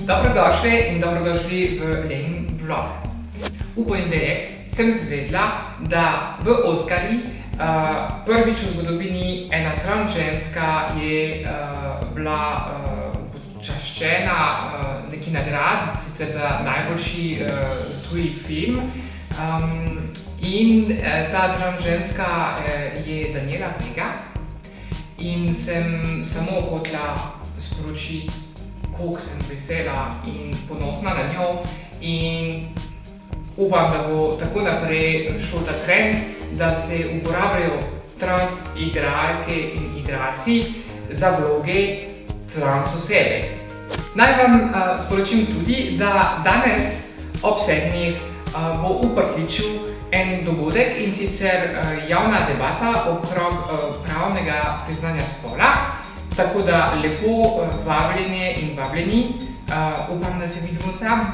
Dobrodošli in dobrodošli v Lenin vlog. V ponedeljek sem zvedla, da v Oskarji prvič v zgodovini ena trans ženska je bila počaščena neki nagrad, sicer za najboljši tuji film. In ta trans ženska je Daniela Vega in sem samo hotela sporočiti, koliko sem vesela in ponosna na njo in upam, da bo tako naprej šel ta trend, da se uporabljajo trans igralke in igralci za vloge trans osebe. Naj vam sporočim tudi, da danes ob 7. bo v Parkliču en dogodek, in sicer javna debata okrog pravnega priznanja spola. Tako da lepo vabljene in vabljeni, upam, da se vidimo tam.